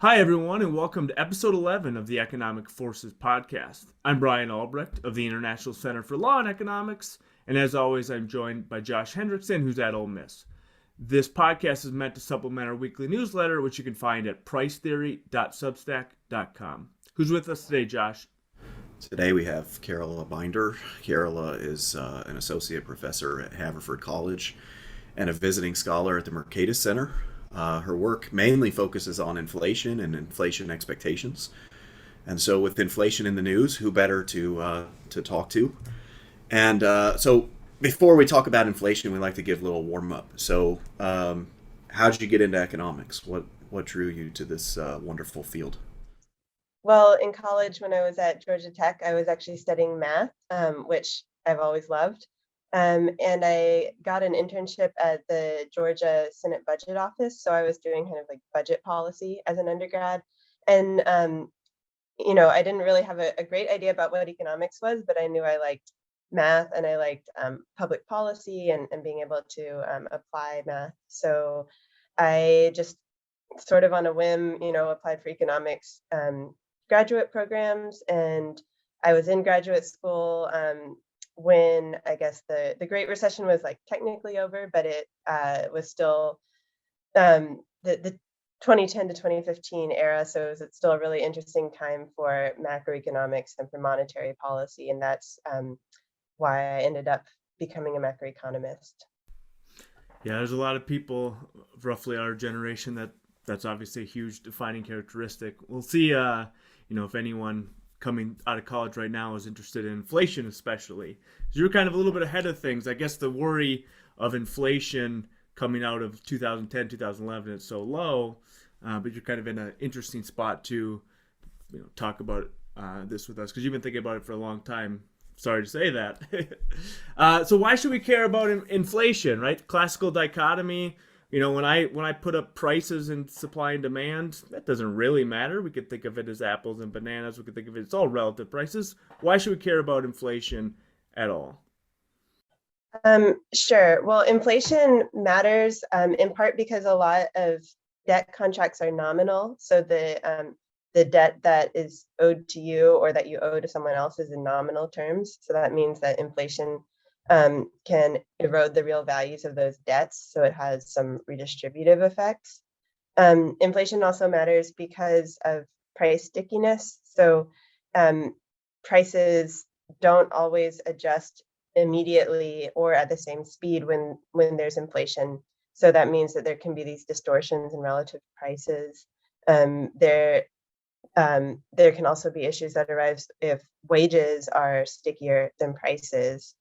Hi, everyone, and welcome to episode 11 of the Economic Forces Podcast. I'm Brian Albrecht of the International Center for Law and Economics, and as always, I'm joined by Josh Hendrickson, who's at Ole Miss. This podcast is meant to supplement our weekly newsletter, which you can find at pricetheory.substack.com. Who's with us today, Josh? Today we have Carola Binder. Carola is an associate professor at Haverford College and a visiting scholar at the Mercatus Center. Her work mainly focuses on inflation and inflation expectations. And so, with inflation in the news, who better to talk to? And so, before we talk about inflation, we like to give a little warm up. So, how did you get into economics? What drew you to this wonderful field? Well, in college, when I was at Georgia Tech, I was actually studying math, which I've always loved. And I got an internship at the Georgia Senate Budget Office. So I was doing kind of like budget policy as an undergrad. And, I didn't really have a great idea about what economics was, but I knew I liked math and I liked public policy and being able to apply math. So I just sort of on a whim, applied for economics graduate programs. And I was in graduate school when I guess the Great Recession was like technically over, but it was still the 2010 to 2015 era. So it was still a really interesting time for macroeconomics and for monetary policy. And that's why I ended up becoming a macroeconomist. Yeah, there's a lot of people, roughly our generation, that's obviously a huge defining characteristic. We'll see, if anyone coming out of college right now is interested in inflation, especially. So you're kind of a little bit ahead of things. I guess the worry of inflation coming out of 2010, 2011 is so low, but you're kind of in an interesting spot to talk about this with us because you've been thinking about it for a long time. Sorry to say that. So why should we care about inflation, right? Classical dichotomy. When I put up prices and supply and demand, that doesn't really matter. We could think of it as apples and bananas. We could think of it's all relative prices. Why should we care about inflation at all? Sure. Well, inflation matters in part because a lot of debt contracts are nominal. So the debt that is owed to you or that you owe to someone else is in nominal terms. So that means that inflation can erode the real values of those debts. So it has some redistributive effects. Inflation also matters because of price stickiness. So prices don't always adjust immediately or at the same speed when there's inflation. So that means that there can be these distortions in relative prices. There can also be issues that arise if wages are stickier than prices.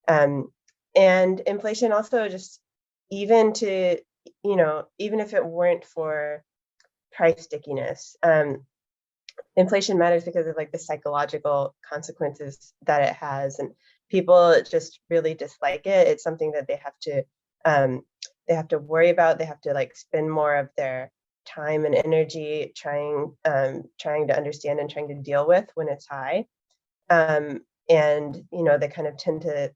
And inflation also just even if it weren't for price stickiness, inflation matters because of like the psychological consequences that it has, and people just really dislike it. It's something that they have to worry about. They have to like spend more of their time and energy trying to understand and trying to deal with when it's high. And they kind of tend to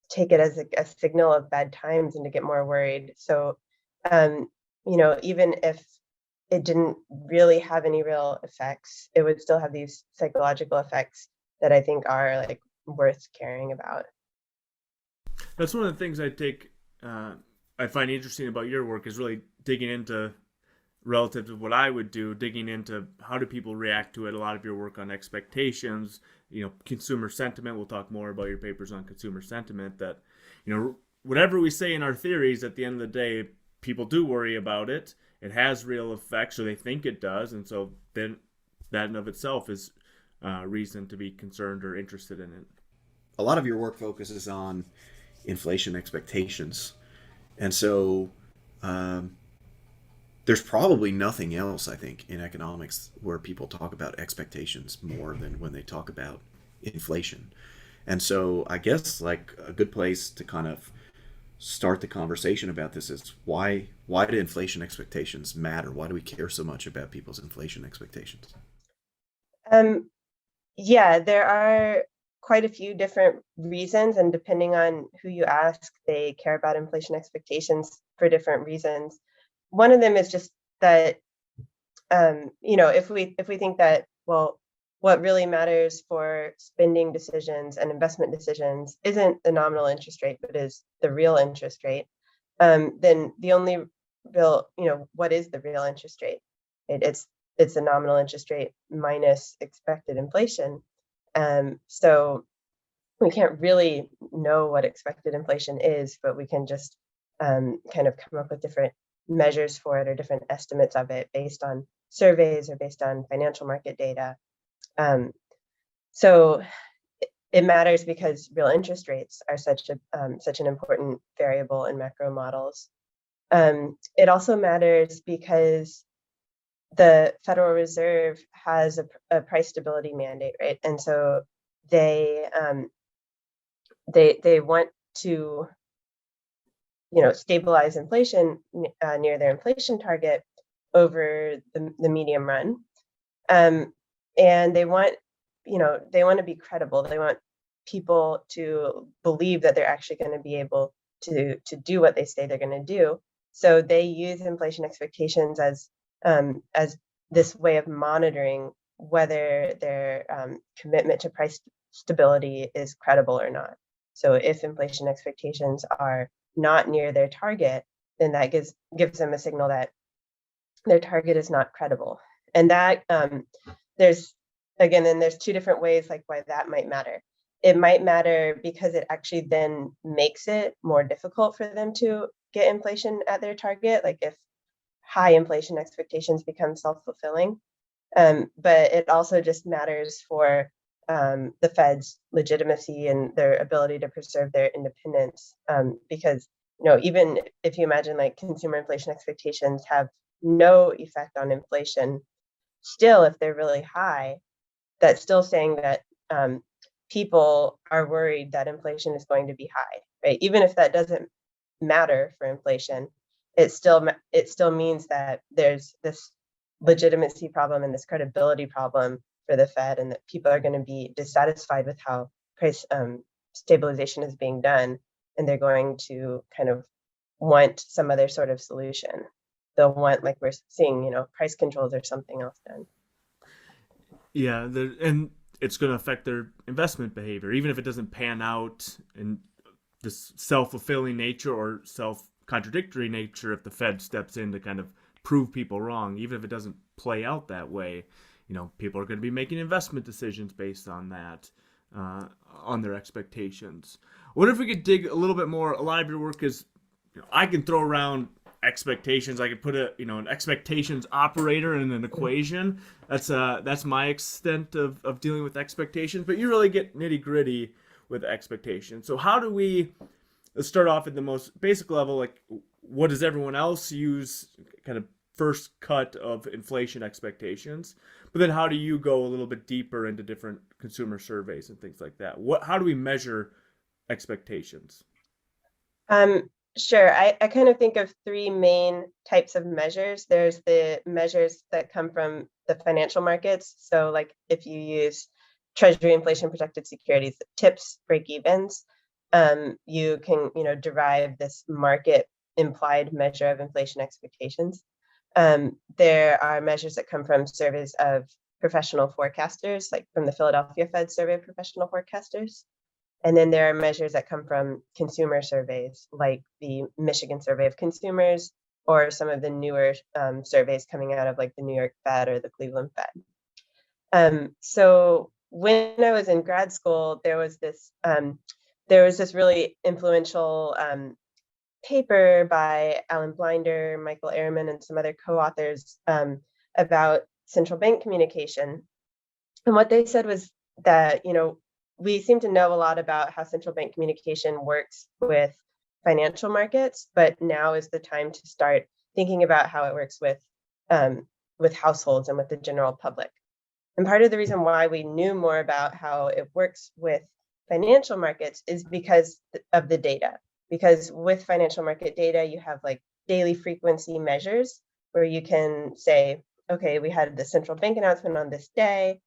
take it as a signal of bad times and to get more worried. So, even if it didn't really have any real effects, it would still have these psychological effects that I think are like worth caring about. That's one of the things I find interesting about your work is really digging into relative to what I would do, digging into how do people react to it. A lot of your work on expectations, consumer sentiment. We'll talk more about your papers on consumer sentiment. That, whatever we say in our theories, at the end of the day, people do worry about it. It has real effects, or they think it does, and so then that in of itself is reason to be concerned or interested in it. A lot of your work focuses on inflation expectations, and so there's probably nothing else, I think, in economics where people talk about expectations more than when they talk about inflation. And so I guess like a good place to kind of start the conversation about this is why do inflation expectations matter? Why do we care so much about people's inflation expectations? Yeah, there are quite a few different reasons, and depending on who you ask, they care about inflation expectations for different reasons. One of them is just that if we think that, well, what really matters for spending decisions and investment decisions isn't the nominal interest rate, but is the real interest rate, then the only real, what is the real interest rate? It's the nominal interest rate minus expected inflation. So we can't really know what expected inflation is, but we can just kind of come up with different measures for it or different estimates of it based on surveys or based on financial market data. So it matters because real interest rates are such an important variable in macro models. It also matters because the Federal Reserve has a price stability mandate, right? And so they want to stabilize inflation near their inflation target over the medium run, and they want to be credible. They want people to believe that they're actually going to be able to do what they say they're going to do. So they use inflation expectations as this way of monitoring whether their commitment to price stability is credible or not. So if inflation expectations are not near their target, then that gives them a signal that their target is not credible. And that there's two different ways like why that might matter. It might matter because it actually then makes it more difficult for them to get inflation at their target, like if high inflation expectations become self-fulfilling. But it also just matters for the Fed's legitimacy and their ability to preserve their independence. Because even if you imagine like consumer inflation expectations have no effect on inflation, still if they're really high, that's still saying that people are worried that inflation is going to be high, right? Even if that doesn't matter for inflation, it still means that there's this legitimacy problem and this credibility problem for the Fed, and that people are going to be dissatisfied with how price stabilization is being done, and they're going to kind of want some other sort of solution. They'll want, like we're seeing, price controls or something else done. Yeah, and it's going to affect their investment behavior, even if it doesn't pan out in this self-fulfilling nature or self-contradictory nature. If the Fed steps in to kind of prove people wrong, even if it doesn't play out that way, people are going to be making investment decisions based on that, on their expectations. What if we could dig a little bit more? A lot of your work is, I can throw around expectations. I could put an expectations operator in an equation. That's my extent of dealing with expectations. But you really get nitty gritty with expectations. So how do we, let's start off at the most basic level, like what does everyone else use, kind of first cut of inflation expectations, but then how do you go a little bit deeper into different consumer surveys and things like that? How do we measure expectations? Sure. I kind of think of three main types of measures. There's the measures that come from the financial markets. So like if you use Treasury inflation protected securities, TIPS, break evens, you can, derive this market implied measure of inflation expectations. There are measures that come from surveys of professional forecasters, like from the Philadelphia Fed survey of professional forecasters. And then there are measures that come from consumer surveys, like the Michigan Survey of Consumers, or some of the newer surveys coming out of like the New York Fed or the Cleveland Fed. So when I was in grad school, there was this really influential paper by Alan Blinder, Michael Ehrman, and some other co-authors about central bank communication. And what they said was that, we seem to know a lot about how central bank communication works with financial markets, but now is the time to start thinking about how it works with households and with the general public. And part of the reason why we knew more about how it works with financial markets is because of the data. Because with financial market data, you have like daily frequency measures where you can say, okay, we had the central bank announcement on this day.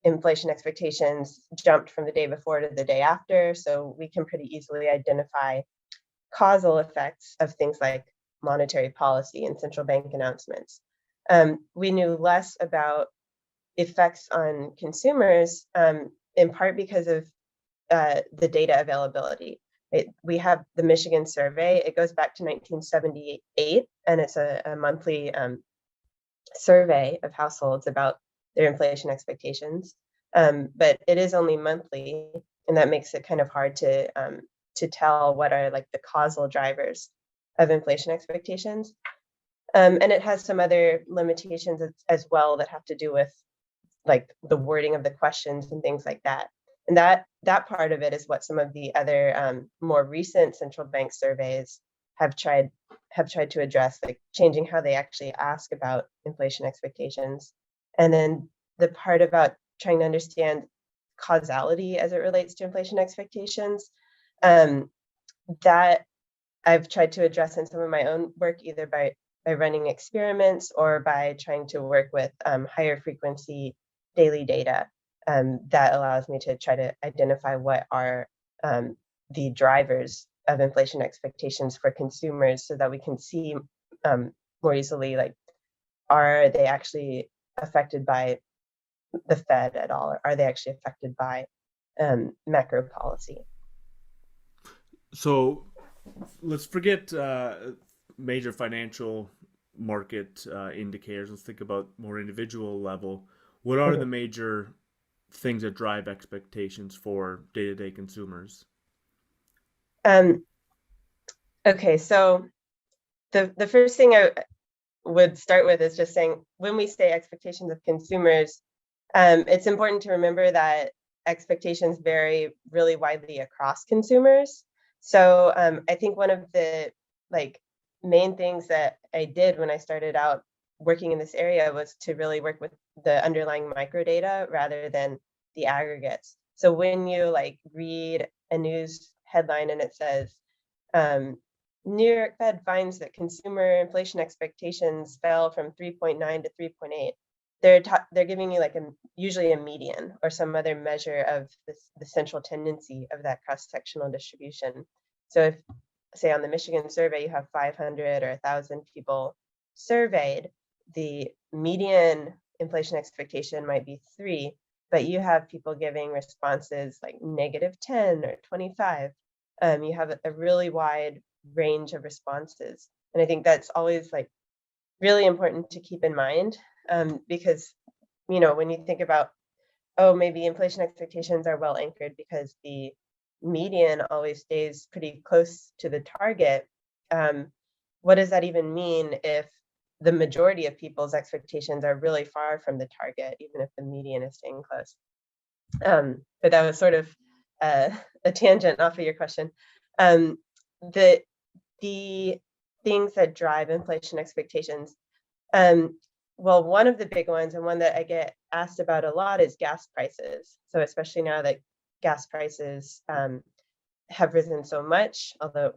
Inflation expectations jumped from the day before to the day after. So we can pretty easily identify causal effects of things like monetary policy and central bank announcements. we knew less about effects on consumers, in part because of the data availability. We have the Michigan survey. It goes back to 1978, and it's a monthly survey of households about their inflation expectations. But it is only monthly, and that makes it kind of hard to tell what are like the causal drivers of inflation expectations. And it has some other limitations as well that have to do with like the wording of the questions and things like that. And that part of it is what some of the other more recent central bank surveys have tried to address, like changing how they actually ask about inflation expectations. And then the part about trying to understand causality as it relates to inflation expectations, that I've tried to address in some of my own work, either by running experiments or by trying to work with higher frequency daily data that allows me to try to identify what are the drivers of inflation expectations for consumers, so that we can see more easily, like, are they actually affected by the Fed at all? Or are they actually affected by macro policy? So let's forget major financial market indicators. Let's think about more individual level. What are the major things that drive expectations for day-to-day consumers? Okay, so the first thing I would start with is just saying, when we say expectations of consumers, it's important to remember that expectations vary really widely across consumers. So I think one of the main things that I did when I started out working in this area was to really work with the underlying microdata rather than the aggregates. So when you read a news headline and it says, New York Fed finds that consumer inflation expectations fell from 3.9 to 3.8. They're giving you usually a median or some other measure of the central tendency of that cross-sectional distribution. So if, say, on the Michigan survey, you have 500 or 1,000 people surveyed, the median inflation expectation might be 3, but you have people giving responses like -10 or 25. You have a really wide range of responses. And I think that's always really important to keep in mind, because, when you think about, oh, maybe inflation expectations are well anchored because the median always stays pretty close to the target. What does that even mean if the majority of people's expectations are really far from the target, even if the median is staying close? But that was sort of a tangent off of your question. The things that drive inflation expectations, well, one of the big ones, and one that I get asked about a lot, is gas prices. So especially now that gas prices have risen so much, although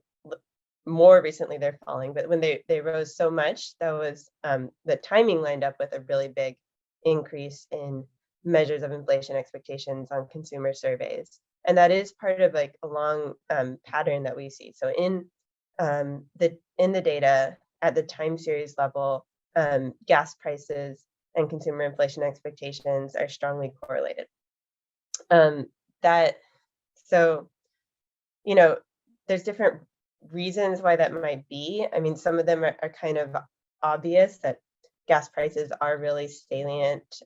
more recently they're falling, but when they rose so much, that was the timing lined up with a really big increase in measures of inflation expectations on consumer surveys. And that is part of a long pattern that we see. So in the data at the time series level, gas prices and consumer inflation expectations are strongly correlated. There's different reasons why that might be. I mean, some of them are kind of obvious, that gas prices are really salient.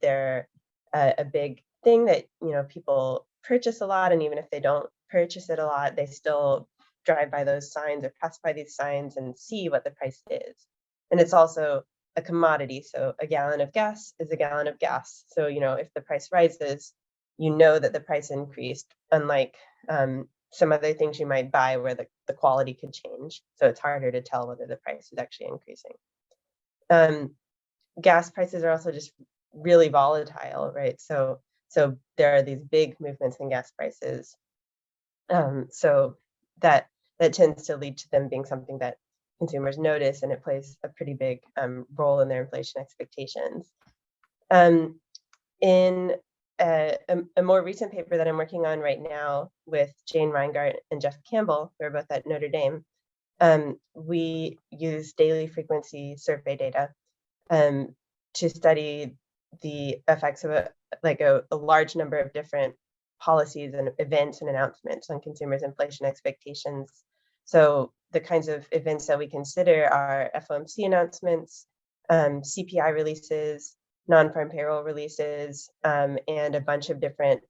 They're a big thing that people purchase a lot, and even if they don't purchase it a lot, they still drive by those signs or pass by these signs and see what the price is. And it's also a commodity, so a gallon of gas is a gallon of gas. So if the price rises, that the price increased, unlike some other things you might buy where the quality could change. So it's harder to tell whether the price is actually increasing. Gas prices are also just really volatile, right? So there are these big movements in gas prices. So that tends to lead to them being something that consumers notice, and it plays a pretty big role in their inflation expectations. In a more recent paper that I'm working on right now with Jane Reingart and Jeff Campbell, who are both at Notre Dame, we use daily frequency survey data to study the effects of a large number of different policies and events and announcements on consumers' inflation expectations. So the kinds of events that we consider are FOMC announcements, CPI releases, non-farm payroll releases, and a bunch of different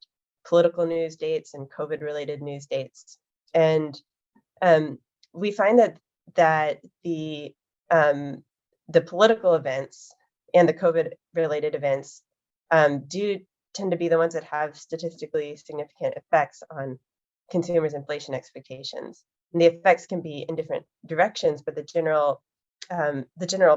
political news dates and COVID-related news dates. And we find that the political events and the COVID-related events do tend to be the ones that have statistically significant effects on consumers' inflation expectations. And the effects can be in different directions, but the general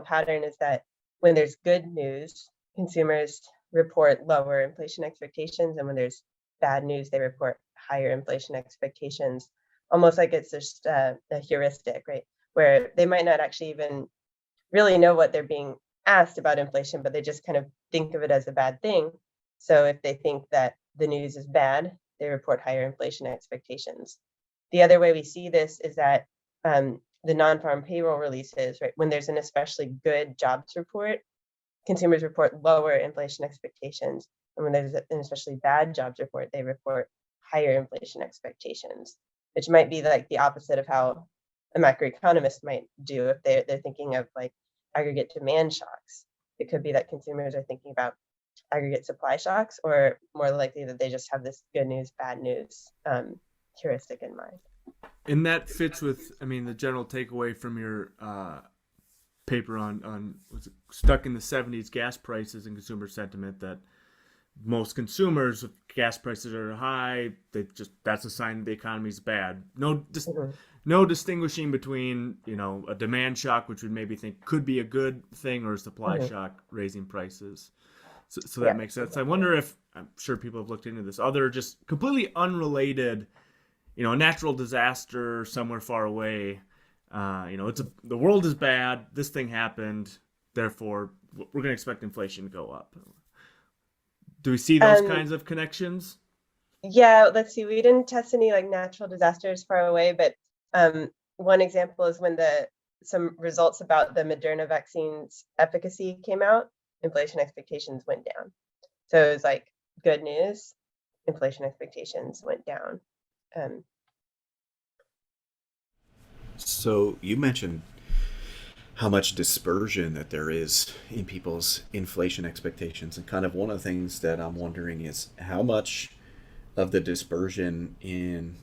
pattern is that when there's good news, consumers report lower inflation expectations, and when there's bad news, they report higher inflation expectations. Almost like it's just a heuristic, right? Where they might not actually even really know what they're being asked about inflation, but they just kind of think of it as a bad thing. So if they think that the news is bad, they report higher inflation expectations. The other way we see this is that the non-farm payroll releases, right? When there's an especially good jobs report, consumers report lower inflation expectations. And when there's an especially bad jobs report, they report higher inflation expectations, which might be like the opposite of how a macroeconomist might do if they're thinking of like aggregate demand shocks. It could be that consumers are thinking about aggregate supply shocks, or more likely that they just have this good news, bad news heuristic in mind. And that fits with, I mean, the general takeaway from your paper on was it stuck in the 70s gas prices and consumer sentiment, that most consumers, if gas prices are high, that's a sign the economy's bad. No distinguishing between, a demand shock, which we'd maybe think could be a good thing, or a supply shock raising prices. So that makes sense. I wonder if, I'm sure people have looked into this, other just completely unrelated, a natural disaster somewhere far away. The world is bad. This thing happened. Therefore, we're going to expect inflation to go up. Do we see those kinds of connections? Yeah, let's see. We didn't test any like natural disasters far away, but one example is when some results about the Moderna vaccine's efficacy came out, inflation expectations went down. So it was like good news, inflation expectations went down. So you mentioned how much dispersion that there is in people's inflation expectations, and kind of one of the things that I'm wondering is how much of the dispersion in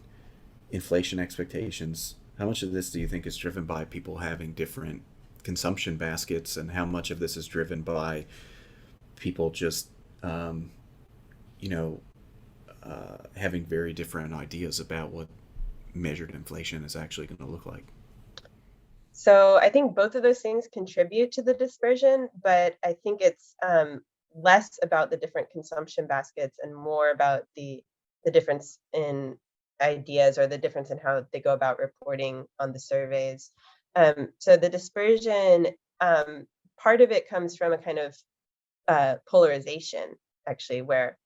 inflation expectations, how much of this do you think is driven by people having different consumption baskets, and how much of this is driven by people just having very different ideas about what measured inflation is actually going to look like? So I think both of those things contribute to the dispersion, but I think it's less about the different consumption baskets and more about the difference in ideas, or the difference in how they go about reporting on the surveys. So the dispersion, part of it comes from a kind of polarization, actually, where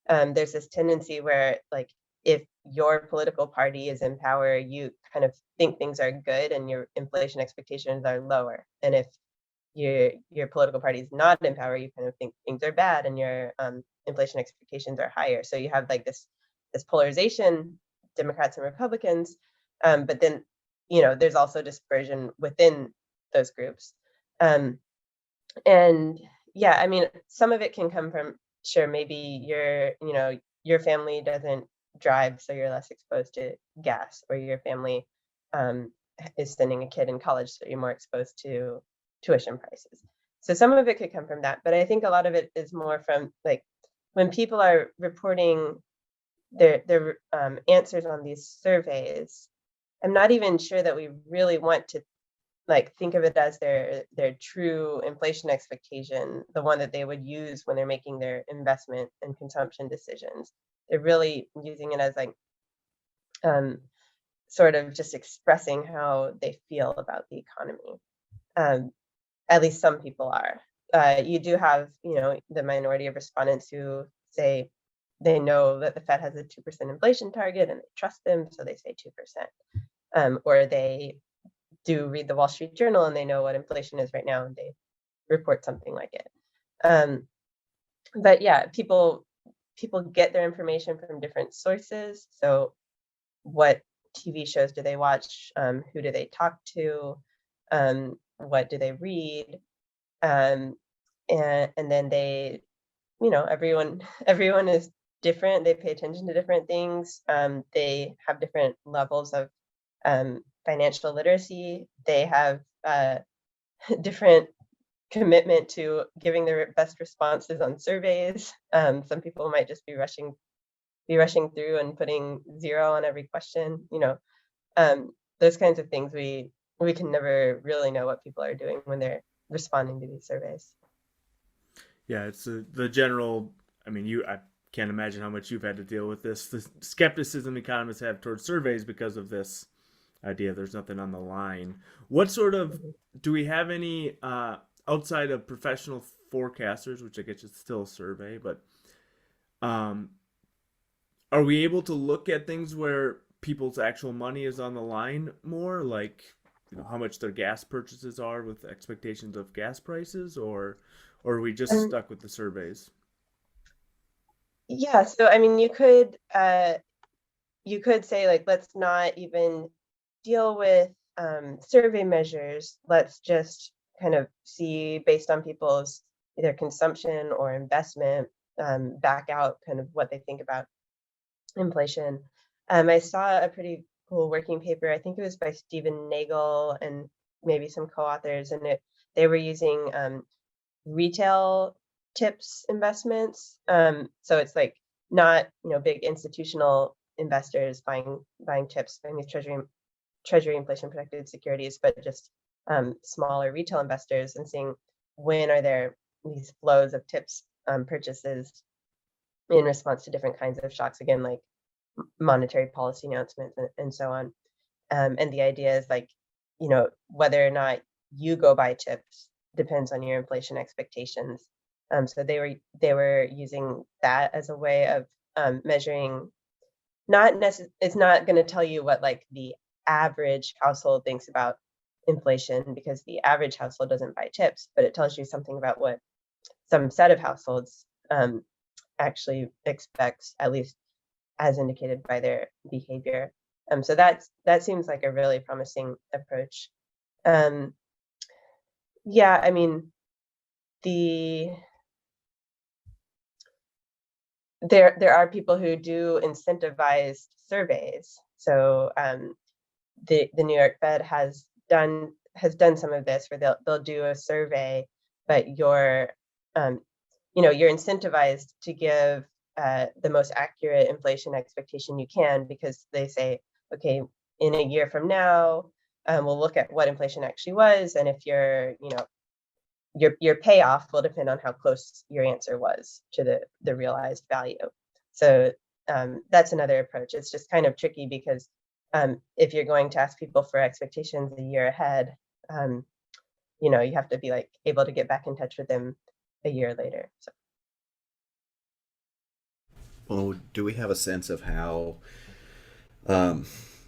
there's this tendency where, like, if your political party is in power, you kind of think things are good and your inflation expectations are lower. And if your political party is not in power, you kind of think things are bad and your inflation expectations are higher. So you have like this polarization, Democrats and Republicans, but then there's also dispersion within those groups. And yeah, I mean, some of it can come from, sure, maybe your family doesn't drive, so you're less exposed to gas, or your family is sending a kid in college, so you're more exposed to tuition prices. So some of it could come from that, but I think a lot of it is more from, like, when people are reporting their answers on these surveys, I'm not even sure that we really want to think of it as their true inflation expectation, the one that they would use when they're making their investment and consumption decisions. They're really using it as sort of just expressing how they feel about the economy. At least some people are. You do have, the minority of respondents who say they know that the Fed has a 2% inflation target and they trust them, so they say 2%. Or they do read the Wall Street Journal and they know what inflation is right now, and they report something like it. But yeah, people get their information from different sources. So what TV shows do they watch? Who do they talk to? What do they read? Um, and then they, everyone everyone is different. They pay attention to different things. They have different levels of financial literacy. They have different commitment to giving their best responses on surveys. Some people might just be rushing through and putting 0 on every question. Those kinds of things we can never really know what people are doing when they're responding to these surveys. Yeah, it's the general. I mean, I can't imagine how much you've had to deal with this. The skepticism economists have towards surveys because of this idea there's nothing on the line. What sort of do we have any outside of professional forecasters, which I guess is still a survey, but are we able to look at things where people's actual money is on the line more, like how much their gas purchases are with expectations of gas prices, or are we just stuck with the surveys? Yeah, so I mean, you could say, like, let's not even deal with survey measures. Let's just kind of see, based on people's either consumption or investment, back out kind of what they think about inflation. I saw a pretty cool working paper. I think it was by Stephen Nagel and maybe some co-authors, and they were using retail tips investments. So it's like not big institutional investors buying tips, buying these treasury inflation protected securities, but just smaller retail investors, and seeing when are there these flows of tips purchases in response to different kinds of shocks, again, like monetary policy announcements and so on. And the idea is, like, whether or not you go buy tips depends on your inflation expectations. So they were using that as a way of measuring. It's not going to tell you what, like, the average household thinks about inflation, because the average household doesn't buy tips, but it tells you something about what some set of households actually expects, at least as indicated by their behavior. So that seems like a really promising approach. Yeah, I mean, there are people who do incentivized surveys. So the New York Fed has done some of this, where they'll do a survey, but you're incentivized to give the most accurate inflation expectation you can, because they say, okay, in a year from now, we'll look at what inflation actually was, and if your payoff will depend on how close your answer was to the realized value. So that's another approach. It's just kind of tricky, because if you're going to ask people for expectations a year ahead, you have to be, like, able to get back in touch with them a year later. So. Well, do we have a sense of how,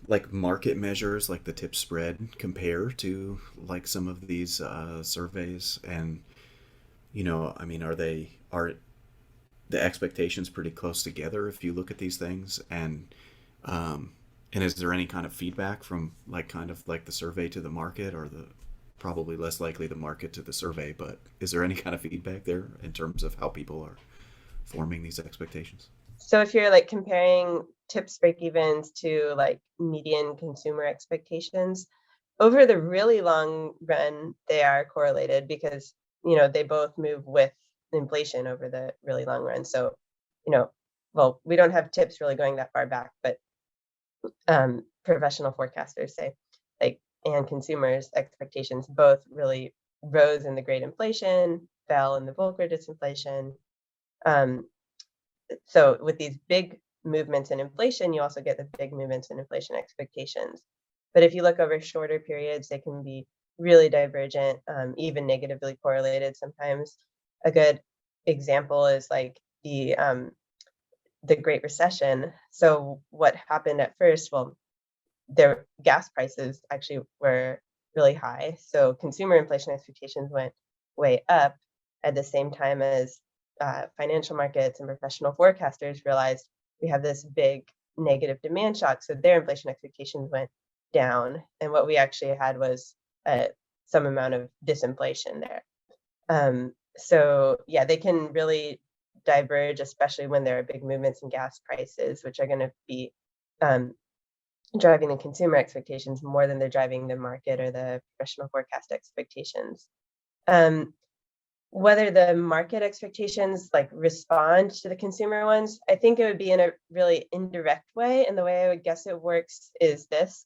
like, market measures like the tip spread compare to, like, some of these surveys? And I mean, are the expectations pretty close together if you look at these things? And is there any kind of feedback from, like, kind of like the survey to the market, or probably less likely the market to the survey, but is there any kind of feedback there in terms of how people are forming these expectations? So if you're, like, comparing tips break-evens to, like, median consumer expectations, over the really long run, they are correlated, because they both move with inflation over the really long run. So, well, we don't have tips really going that far back, but professional forecasters say, like, and consumers' expectations both really rose in the Great Inflation, fell in the Volcker disinflation. So with these big movements in inflation, you also get the big movements in inflation expectations. But if you look over shorter periods, they can be really divergent, even negatively correlated sometimes. A good example is, like, the Great Recession. So what happened at first? Well, their gas prices actually were really high, so consumer inflation expectations went way up at the same time as financial markets and professional forecasters realized we have this big negative demand shock. So their inflation expectations went down. And what we actually had was some amount of disinflation there. So yeah, they can really diverge, especially when there are big movements in gas prices, which are going to be driving the consumer expectations more than they're driving the market or the professional forecast expectations. Whether the market expectations like respond to the consumer ones, I think it would be in a really indirect way. And the way I would guess it works is this.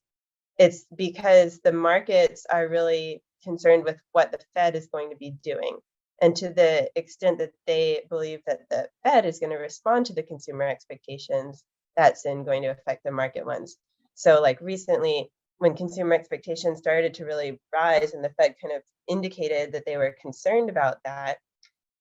It's because the markets are really concerned with what the Fed is going to be doing. And to the extent that they believe that the Fed is going to respond to the consumer expectations, that's then going to affect the market ones. So like recently, when consumer expectations started to really rise and the Fed kind of indicated that they were concerned about that,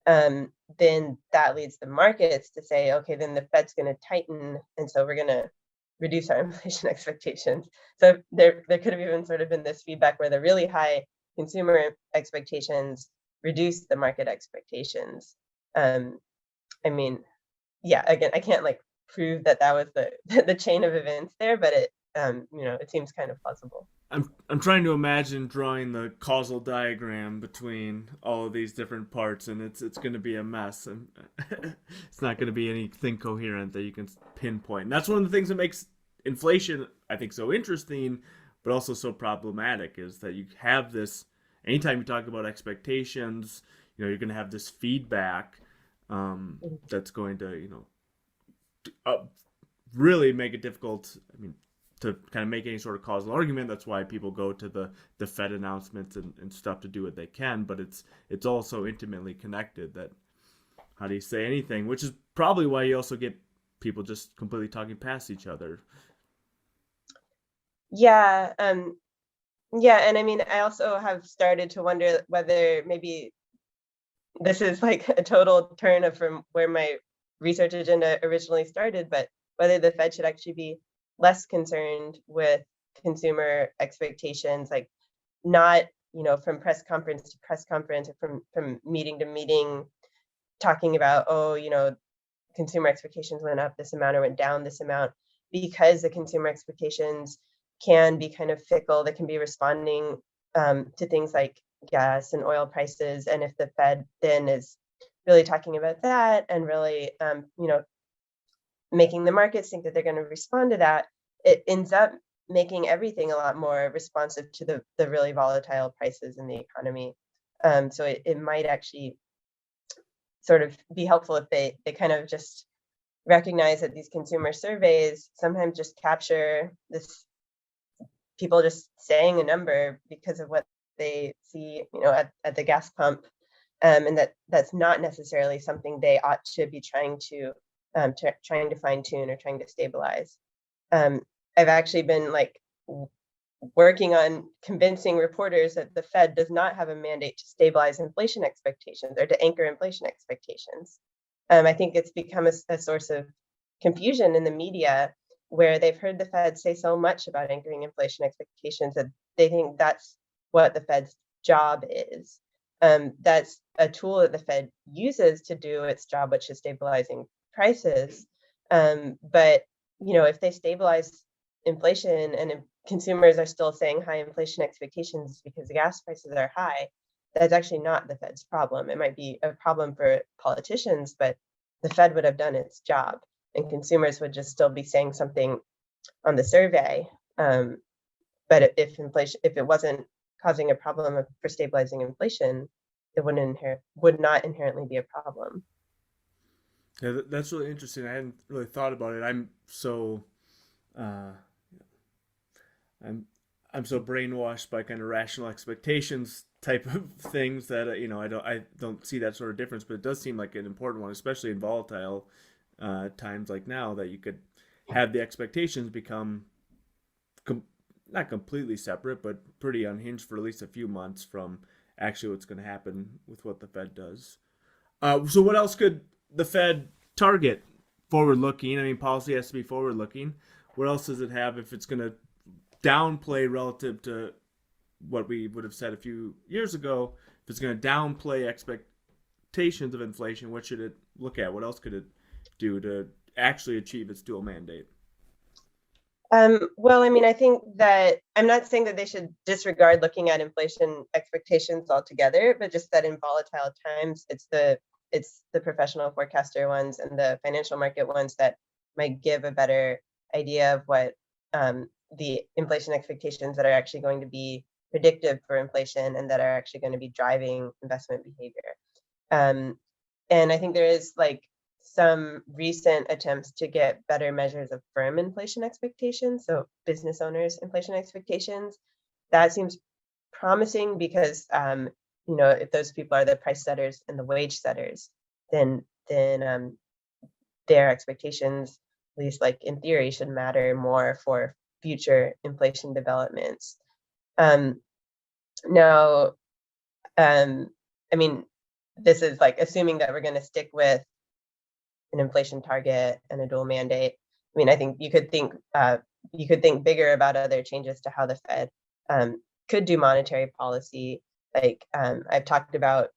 then that leads the markets to say, okay, then the Fed's going to tighten, and so we're going to reduce our inflation expectations. So there could have even sort of been this feedback where the really high consumer expectations reduce the market expectations. I mean, yeah, again, I can't like prove that was the chain of events there, but it it seems kind of plausible. I'm trying to imagine drawing the causal diagram between all of these different parts, and it's going to be a mess, and it's not going to be anything coherent that you can pinpoint. And that's one of the things that makes inflation, I think, so interesting, but also so problematic, is that you have this. Anytime you talk about expectations, you're going to have this feedback that's going to really make it difficult. I mean, to kind of make any sort of causal argument. That's why people go to the Fed announcements and stuff to do what they can, but it's all so intimately connected that how do you say anything, which is probably why you also get people just completely talking past each other. Yeah. Yeah. And I mean, I also have started to wonder whether maybe this is like a total turn from where my research agenda originally started, but whether the Fed should actually be less concerned with consumer expectations, like not, from press conference to press conference or from meeting to meeting, talking about, consumer expectations went up this amount or went down this amount, because the consumer expectations can be kind of fickle. They can be responding to things like gas and oil prices. And if the Fed then is really talking about that and really, making the markets think that they're going to respond to that, it ends up making everything a lot more responsive to the really volatile prices in the economy. So it might actually sort of be helpful if they kind of just recognize that these consumer surveys sometimes just capture this people just saying a number because of what they see, at the gas pump, and that's not necessarily something they ought to be trying to fine tune or trying to stabilize. I've actually been working on convincing reporters that the Fed does not have a mandate to stabilize inflation expectations or to anchor inflation expectations. I think it's become a source of confusion in the media, where they've heard the Fed say so much about anchoring inflation expectations that they think that's what the Fed's job is. That's a tool that the Fed uses to do its job, which is stabilizing prices. But if they stabilize inflation and consumers are still saying high inflation expectations because the gas prices are high, that's actually not the Fed's problem. It might be a problem for politicians, but the Fed would have done its job, and consumers would just still be saying something on the survey. But if it wasn't causing a problem for stabilizing inflation, it would not inherently be a problem. Yeah, that's really interesting. I hadn't really thought about it. I'm so I'm so brainwashed by kind of rational expectations type of things that I don't see that sort of difference. But it does seem like an important one, especially in volatile times like now, that you could have the expectations become not completely separate, but pretty unhinged for at least a few months from actually what's going to happen with what the Fed does. So what else could the Fed target forward-looking? I mean, policy has to be forward-looking. What else does it have if it's going to downplay relative to what we would have said a few years ago? If it's going to downplay expectations of inflation, what should it look at? What else could it do to actually achieve its dual mandate? Well, I mean, I think that I'm not saying that they should disregard looking at inflation expectations altogether, but just that in volatile times, it's the professional forecaster ones and the financial market ones that might give a better idea of what the inflation expectations that are actually going to be predictive for inflation and that are actually going to be driving investment behavior. And I think there is like some recent attempts to get better measures of firm inflation expectations, so business owners' inflation expectations. That seems promising because if those people are the price setters and the wage setters, then their expectations, at least like in theory, should matter more for future inflation developments. Now, I mean, this is like assuming that we're going to stick with an inflation target and a dual mandate. I mean, I think you could think bigger about other changes to how the Fed could do monetary policy. Like I've talked about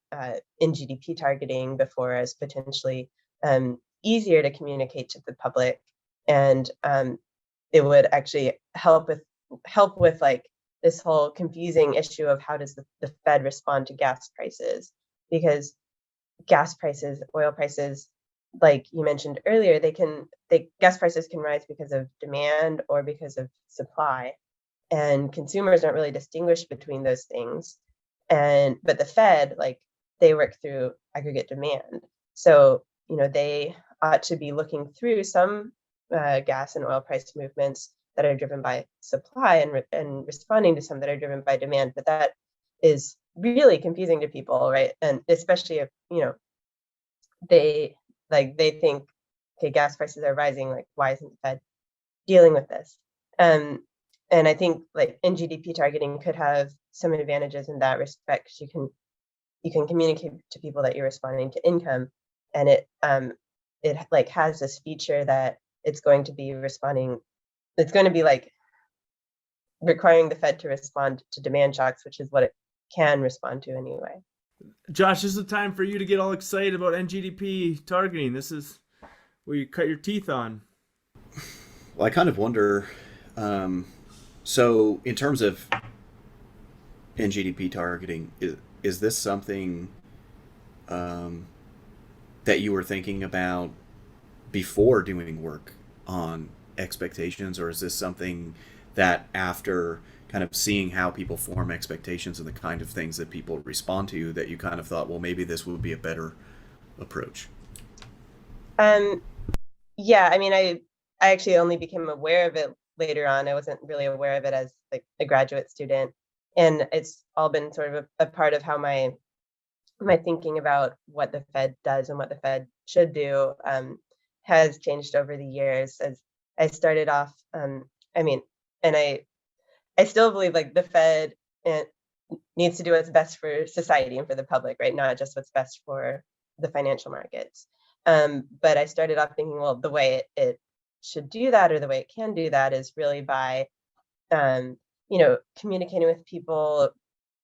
NGDP targeting before as potentially easier to communicate to the public, and it would actually help with like this whole confusing issue of how does the Fed respond to gas prices, because gas prices, oil prices, like you mentioned earlier, gas prices can rise because of demand or because of supply, and consumers don't really distinguish between those things. But the Fed, like, they work through aggregate demand, so they ought to be looking through some gas and oil price movements that are driven by supply and responding to some that are driven by demand. But that is really confusing to people, right? And especially if they think, okay, gas prices are rising, like why isn't the Fed dealing with this? And I think like NGDP targeting could have some advantages in that respect, because you can communicate to people that you're responding to income, and it like has this feature that it's going to be like requiring the Fed to respond to demand shocks, which is what it can respond to anyway. Josh, this is the time for you to get all excited about NGDP targeting. This is where you cut your teeth on. Well, I kind of wonder. So, in terms of NGDP targeting, is this something that you were thinking about before doing work on expectations, or is this something that after kind of seeing how people form expectations and the kind of things that people respond to, that you kind of thought, well, maybe this would be a better approach? Yeah, I mean, I actually only became aware of it later on. I wasn't really aware of it as like a graduate student, and it's all been sort of a part of how my thinking about what the Fed does and what the Fed should do has changed over the years. As I started off, I mean, and I still believe like the Fed needs to do what's best for society and for the public, right? Not just what's best for the financial markets. But I started off thinking, well, the way it should do that, or the way it can do that, is really by communicating with people,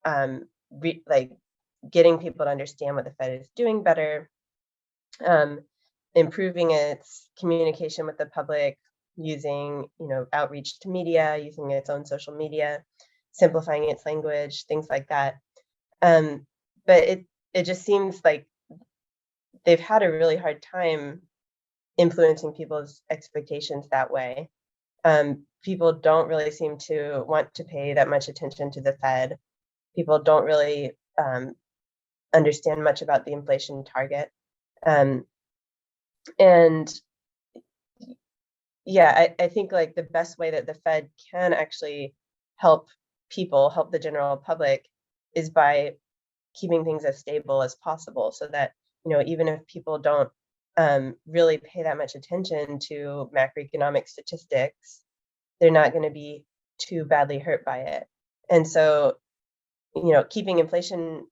like getting people to understand what the Fed is doing better, improving its communication with the public, using outreach to media, using its own social media, simplifying its language, things like that. But it just seems like they've had a really hard time influencing people's expectations that way. People don't really seem to want to pay that much attention to the Fed. People don't really understand much about the inflation target. And yeah, I think like the best way that the Fed can actually help the general public, is by keeping things as stable as possible, so that even if people don't really pay that much attention to macroeconomic statistics, they're not going to be too badly hurt by it. And so keeping inflation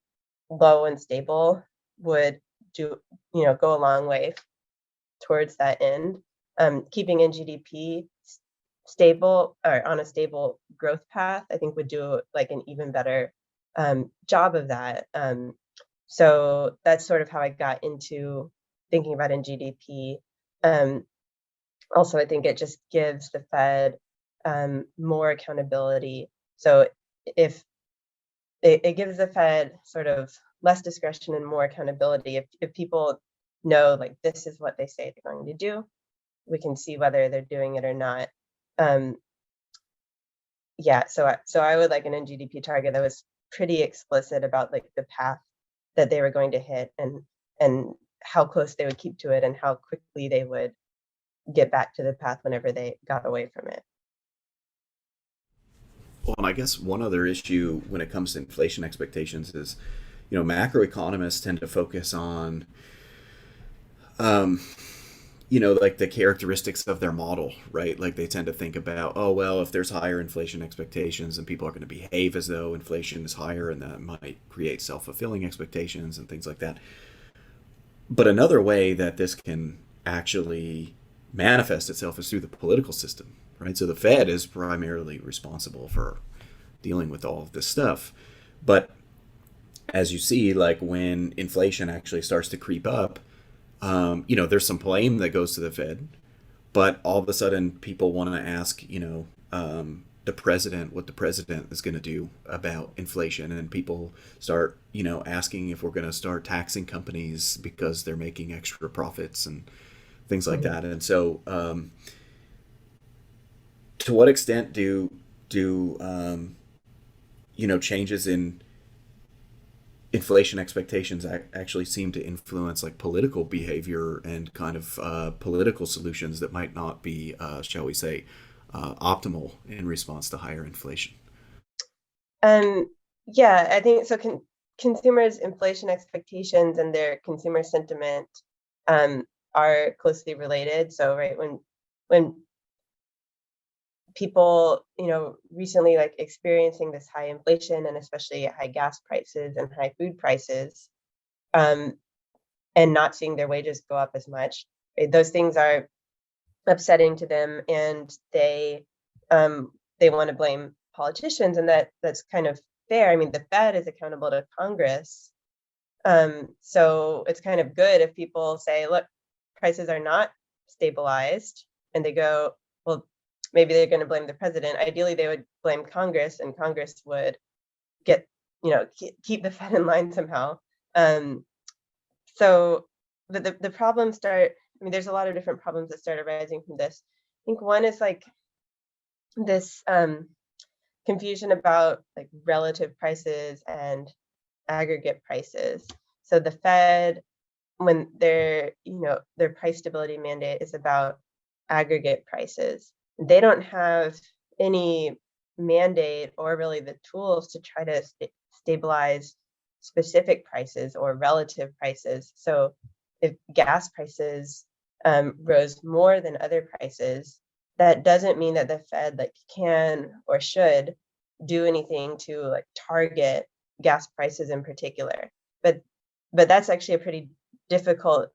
low and stable would go a long way towards that end. Keeping NGDP stable, or on a stable growth path, I think would do like an even better job of that. So that's sort of how I got into thinking about NGDP. Also, I think it just gives the Fed more accountability. So if it gives the Fed sort of less discretion and more accountability, if people know like this is what they say they're going to do, we can see whether they're doing it or not. Um, yeah, so I would like an NGDP target that was pretty explicit about like the path that they were going to hit, and how close they would keep to it and how quickly they would get back to the path whenever they got away from it. Well, and I guess one other issue when it comes to inflation expectations is, macroeconomists tend to focus on, um, like the characteristics of their model, right? Like they tend to think about, oh, well, if there's higher inflation expectations, then people are going to behave as though inflation is higher, and that might create self-fulfilling expectations and things like that. But another way that this can actually manifest itself is through the political system, right? So the Fed is primarily responsible for dealing with all of this stuff. But as you see, like when inflation actually starts to creep up, there's some blame that goes to the Fed, but all of a sudden people want to ask, the president what the president is going to do about inflation, and people start, asking if we're going to start taxing companies because they're making extra profits and things like that. And so, to what extent do changes in inflation expectations actually seem to influence like political behavior and kind of political solutions that might not be, shall we say, optimal in response to higher inflation? Yeah, I think so. Consumers' inflation expectations and their consumer sentiment are closely related. So, right, when people, recently like experiencing this high inflation and especially high gas prices and high food prices, and not seeing their wages go up as much, right, those things are upsetting to them, and they want to blame politicians, and that's kind of fair. I mean, the Fed is accountable to Congress, so it's kind of good if people say, look, prices are not stabilized, and they go, well, maybe they're going to blame the president. Ideally, they would blame Congress, and Congress would get, keep the Fed in line somehow. So the problems start. I mean, there's a lot of different problems that start arising from this. I think one is like this confusion about like relative prices and aggregate prices. So the Fed, when their price stability mandate is about aggregate prices, they don't have any mandate or really the tools to try to stabilize specific prices or relative prices. So if gas prices rose more than other prices, that doesn't mean that the Fed like can or should do anything to like target gas prices in particular. But that's actually a pretty difficult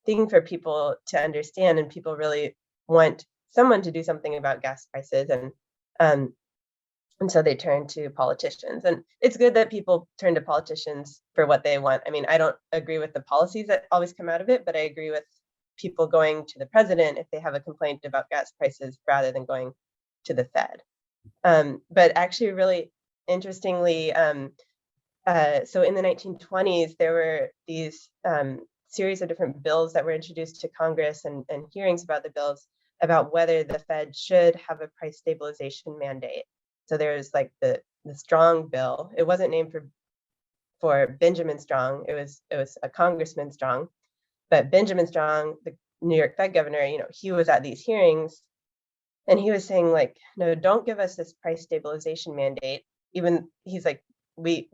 thing for people to understand, and people really want someone to do something about gas prices, and so they turn to politicians. And it's good that people turn to politicians for what they want. I mean, I don't agree with the policies that always come out of it, but I agree with people going to the president if they have a complaint about gas prices rather than going to the Fed. But actually, really interestingly, so in the 1920s, there were these series of different bills that were introduced to Congress, and hearings about the bills about whether the Fed should have a price stabilization mandate. So there's like the Strong bill. It wasn't named for Benjamin Strong. It was a Congressman Strong, but Benjamin Strong, the New York Fed governor, he was at these hearings, and he was saying like, no, don't give us this price stabilization mandate. Even he's like, we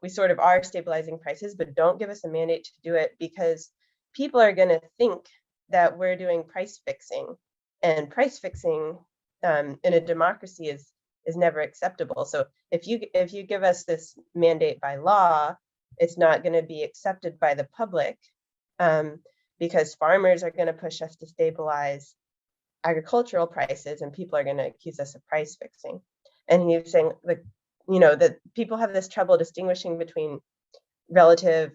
sort of are stabilizing prices, but don't give us a mandate to do it, because people are going to think that we're doing price fixing, and price fixing in a democracy is never acceptable. So if you give us this mandate by law, it's not going to be accepted by the public, because farmers are going to push us to stabilize agricultural prices, and people are going to accuse us of price fixing. And he was saying, like, that people have this trouble distinguishing between relative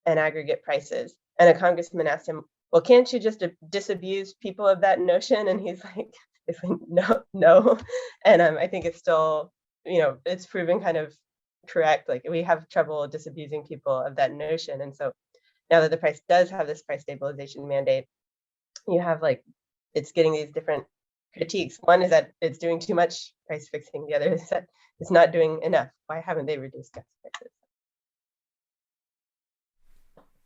and aggregate prices. And a congressman asked him, well, can't you just disabuse people of that notion? And he's like, no, no. And I think it's still, it's proven kind of correct. Like, we have trouble disabusing people of that notion. And so now that the price does have this price stabilization mandate, you have it's getting these different critiques. One is that it's doing too much price fixing. The other is that it's not doing enough. Why haven't they reduced gas prices?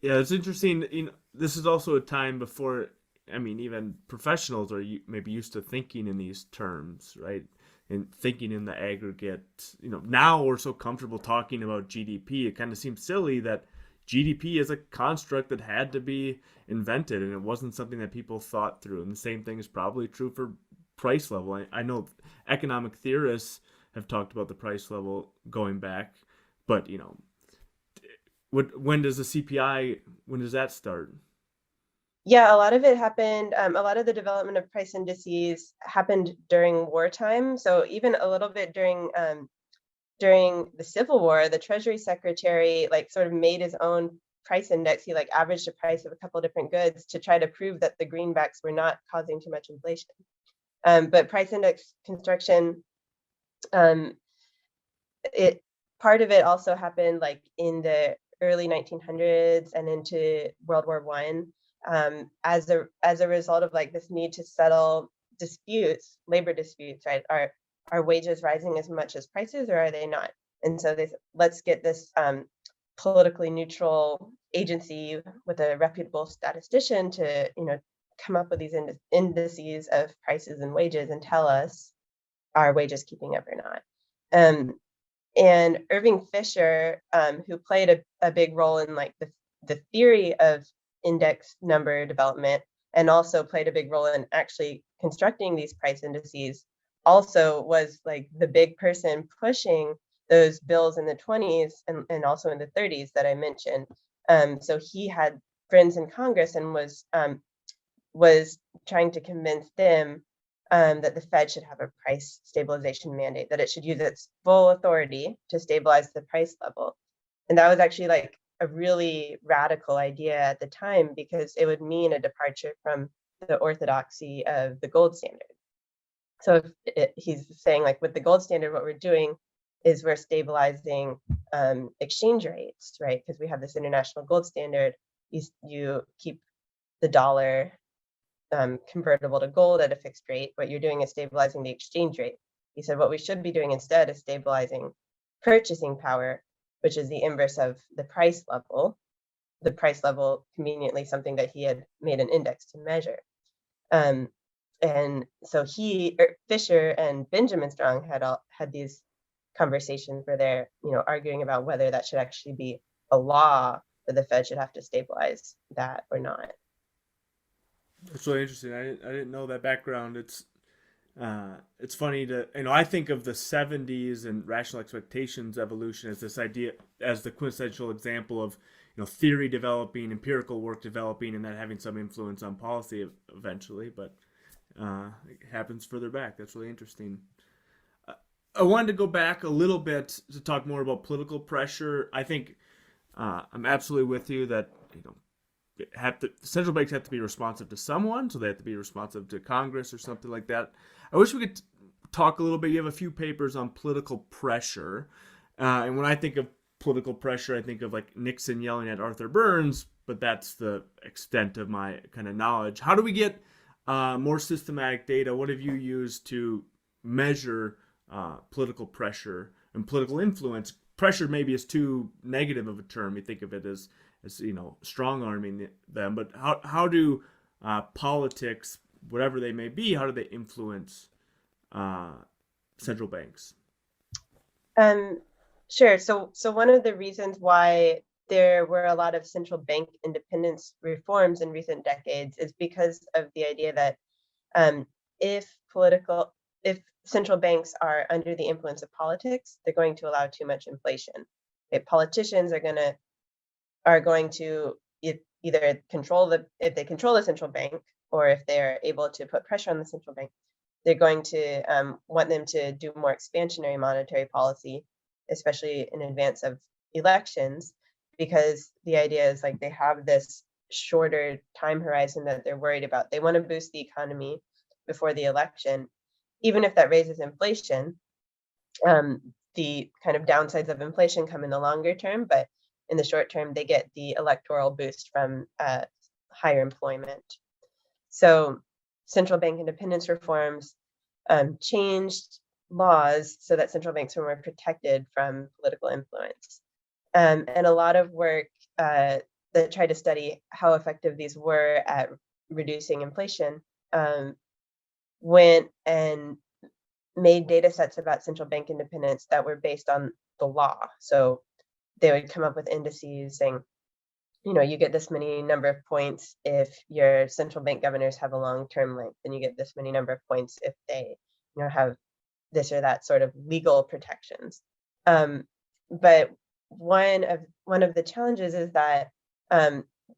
Yeah, it's interesting. This is also a time before, even professionals are maybe used to thinking in these terms, right? And thinking in the aggregate. Now we're so comfortable talking about GDP. It kind of seems silly that GDP is a construct that had to be invented, and it wasn't something that people thought through. And the same thing is probably true for price level. I know economic theorists have talked about the price level going back, but when does the CPI, when does that start? Yeah, a lot of it happened, a lot of the development of price indices happened during wartime. So even a little bit during the Civil War, the Treasury Secretary sort of made his own price index. He averaged the price of a couple different goods to try to prove that the greenbacks were not causing too much inflation. But price index construction, part of it also happened in the early 1900s and into World War I, as a result of this need to settle disputes, labor disputes, right? Are wages rising as much as prices, or are they not? And so let's get this politically neutral agency with a reputable statistician to come up with these indices of prices and wages and tell us, are wages keeping up or not? And Irving Fisher, who played a big role in the theory of index number development, and also played a big role in actually constructing these price indices, also was the big person pushing those bills in the 20s and also in the 30s that I mentioned. So he had friends in Congress and was trying to convince them that the Fed should have a price stabilization mandate, that it should use its full authority to stabilize the price level. And that was actually a really radical idea at the time, because it would mean a departure from the orthodoxy of the gold standard. So he's saying with the gold standard, what we're doing is we're stabilizing exchange rates, right? Because we have this international gold standard. You keep the dollar convertible to gold at a fixed rate. What you're doing is stabilizing the exchange rate. He said what we should be doing instead is stabilizing purchasing power, which is the inverse of the price level. The price level, conveniently, something that he had made an index to measure. And so Fisher and Benjamin Strong had these conversations where they're arguing about whether that should actually be a law, that the Fed should have to stabilize that or not. That's really interesting. I didn't know that background. It's funny to I think of the 70s and rational expectations evolution as this idea, as the quintessential example of theory developing, empirical work developing, and that having some influence on policy eventually. But it happens further back. That's really interesting. I wanted to go back a little bit to talk more about political pressure. I think I'm absolutely with you that central banks have to be responsive to someone, so they have to be responsive to Congress or something like that. I wish we could talk a little bit. You have a few papers on political pressure, and when I think of political pressure, I think of Nixon yelling at Arthur Burns, but that's the extent of my kind of knowledge. How do we get more systematic data? What have you used to measure political pressure and political influence? Pressure maybe is too negative of a term. You think of it as strong arming them, but how do politics, whatever they may be, how do they influence central banks? Sure. So one of the reasons why there were a lot of central bank independence reforms in recent decades is because of the idea that if central banks are under the influence of politics, they're going to allow too much inflation. Okay? Politicians are going to either if they control the central bank, or if they're able to put pressure on the central bank, they're going to want them to do more expansionary monetary policy, especially in advance of elections, because the idea is like they have this shorter time horizon that they're worried about. They want to boost the economy before the election, even if that raises inflation. The kind of downsides of inflation come in the longer term, but in the short term, they get the electoral boost from higher employment. So central bank independence reforms changed laws so that central banks were more protected from political influence. And a lot of work that tried to study how effective these were at reducing inflation went and made data sets about central bank independence that were based on the law. So they would come up with indices saying, you get this many number of points if your central bank governors have a long term length, and you get this many number of points if they, have this or that sort of legal protections. But one of the challenges is that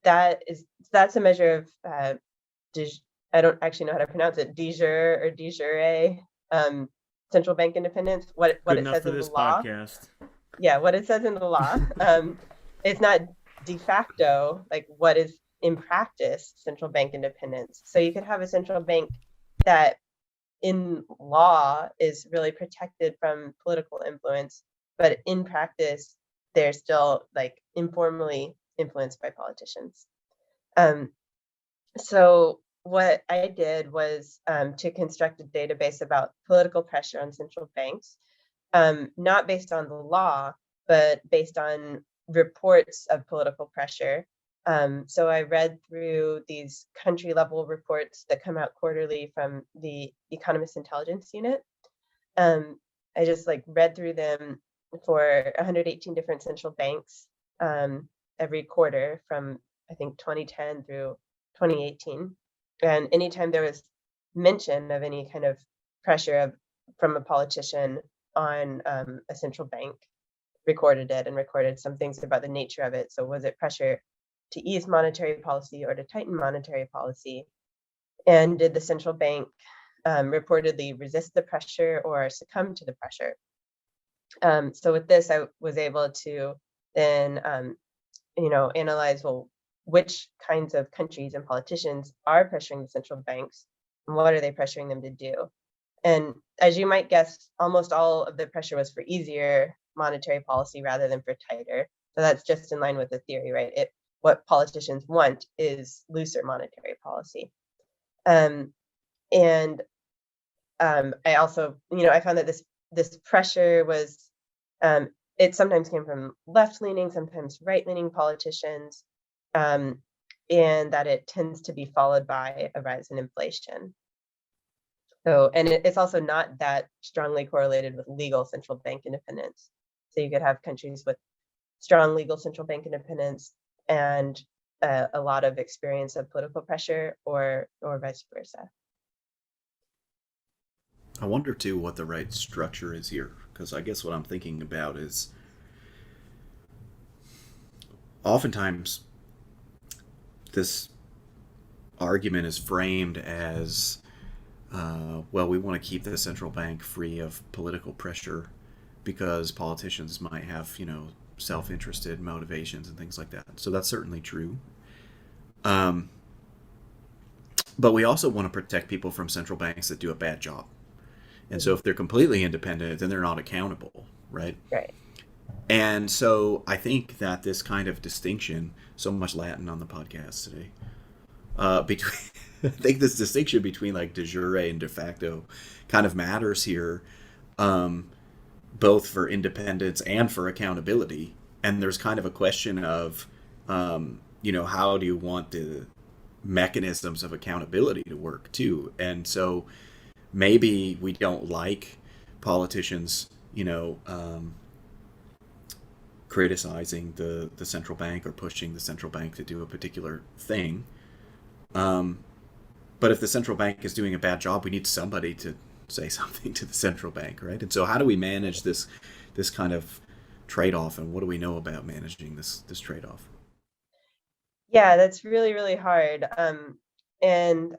that's a measure of I don't actually know how to pronounce it, de jure or de jure central bank independence. What Good it enough says for in the this law. podcast. Yeah, what it says in the law. It's not de facto, like what is in practice central bank independence. So you could have a central bank that in law is really protected from political influence, but in practice, they're still like informally influenced by politicians. So what I did was to construct a database about political pressure on central banks, not based on the law, but based on reports of political pressure. So I read through these country level reports that come out quarterly from the Economist Intelligence Unit. I just like read through them for 118 different central banks every quarter from I think 2010 through 2018. And anytime there was mention of any kind of pressure from a politician on a central bank, recorded it and recorded some things about the nature of it. So was it pressure to ease monetary policy or to tighten monetary policy? And did the central bank reportedly resist the pressure or succumb to the pressure? So with this, I was able to then, analyze, well, which kinds of countries and politicians are pressuring the central banks, and what are they pressuring them to do? And as you might guess, almost all of the pressure was for easier monetary policy rather than for tighter. So that's just in line with the theory, right? What politicians want is looser monetary policy. I also, I found that this pressure was, it sometimes came from left-leaning, sometimes right-leaning politicians, and that it tends to be followed by a rise in inflation. So, and it's also not that strongly correlated with legal central bank independence. So you could have countries with strong legal central bank independence and a lot of experience of political pressure, or vice versa. I wonder too what the right structure is here, because I guess what I'm thinking about is oftentimes this argument is framed as well, we want to keep the central bank free of political pressure because politicians might have, self-interested motivations and things like that. So that's certainly true. But we also want to protect people from central banks that do a bad job. And so if they're completely independent, then they're not accountable, right? Right. And so I think that this kind of distinction, so much Latin on the podcast today, between I think this distinction between like de jure and de facto kind of matters here, both for independence and for accountability. And there's kind of a question of, how do you want the mechanisms of accountability to work too? And so maybe we don't like politicians, criticizing the central bank or pushing the central bank to do a particular thing. But if the central bank is doing a bad job, we need somebody to say something to the central bank, right? And so how do we manage this kind of trade-off, and what do we know about managing this trade-off? Yeah, that's really, really hard. And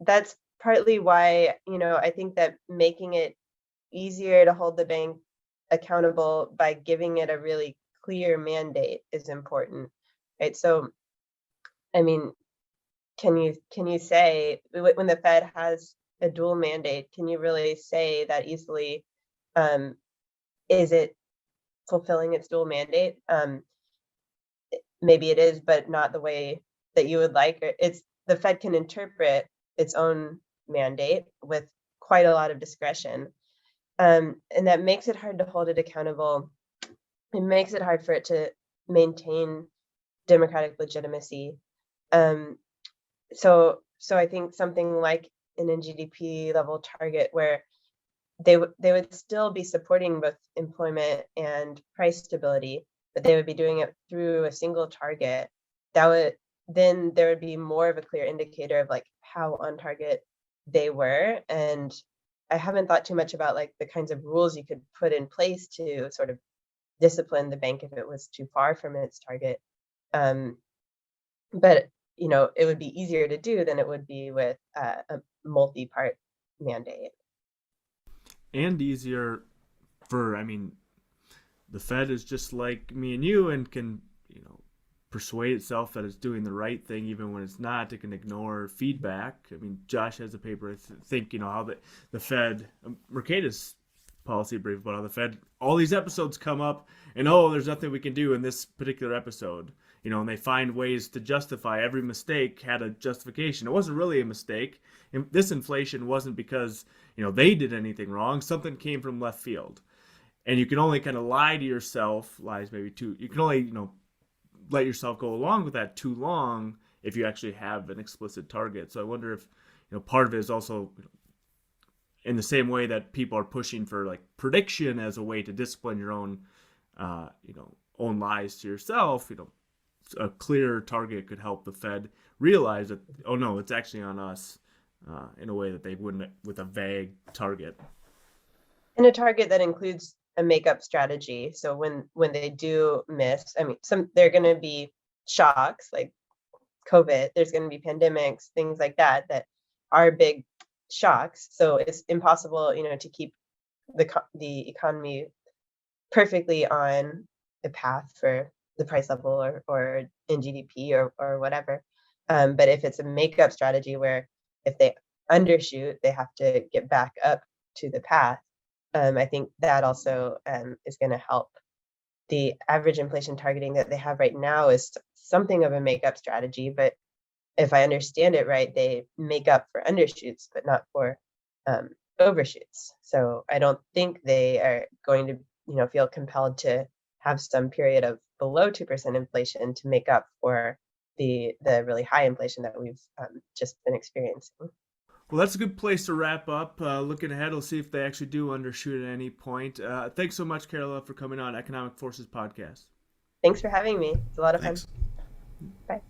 that's partly why, I think that making it easier to hold the bank accountable by giving it a really clear mandate is important, right? So, I mean, can you say when the Fed has a dual mandate, can you really say that easily? Um, is it fulfilling its dual mandate? Maybe it is, but not the way that you would like. It's the Fed can interpret its own mandate with quite a lot of discretion, and that makes it hard to hold it accountable. It makes it hard for it to maintain democratic legitimacy. Um, so I think something like an NGDP level target where they would still be supporting both employment and price stability, but they would be doing it through a single target. That would then there would be more of a clear indicator of like how on target they were. And I haven't thought too much about like the kinds of rules you could put in place to sort of discipline the bank if it was too far from its target. Um, but it would be easier to do than it would be with a multi-part mandate. And easier for, I mean, the Fed is just like me and you and can, persuade itself that it's doing the right thing even when it's not. It can ignore feedback. I mean, Josh has a paper, I think, how the Fed, Mercatus policy brief about how the Fed, all these episodes come up and, there's nothing we can do in this particular episode. And they find ways to justify every mistake had a justification. It wasn't really a mistake. And this inflation wasn't because, they did anything wrong. Something came from left field. And you can only kind of lie to yourself, lies maybe too, you can only, let yourself go along with that too long if you actually have an explicit target. So I wonder if, part of it is also in the same way that people are pushing for like prediction as a way to discipline your own, own lies to yourself, a clear target could help the Fed realize that, oh no, it's actually on us, in a way that they wouldn't with a vague target. And a target that includes a makeup strategy. So when they do miss, I mean, there are going to be shocks like COVID. There's going to be pandemics, things like that are big shocks. So it's impossible, to keep the economy perfectly on a path for the price level or NGDP or whatever. But if it's a makeup strategy where if they undershoot, they have to get back up to the path. I think that also is going to help. The average inflation targeting that they have right now is something of a makeup strategy, but if I understand it right, they make up for undershoots, but not for overshoots. So I don't think they are going to, feel compelled to have some period of below 2% inflation to make up for the really high inflation that we've just been experiencing. Well, that's a good place to wrap up. Looking ahead, we'll see if they actually do undershoot at any point. Thanks so much, Carola, for coming on Economic Forces Podcast. Thanks for having me. It's a lot of fun. Thanks. Bye.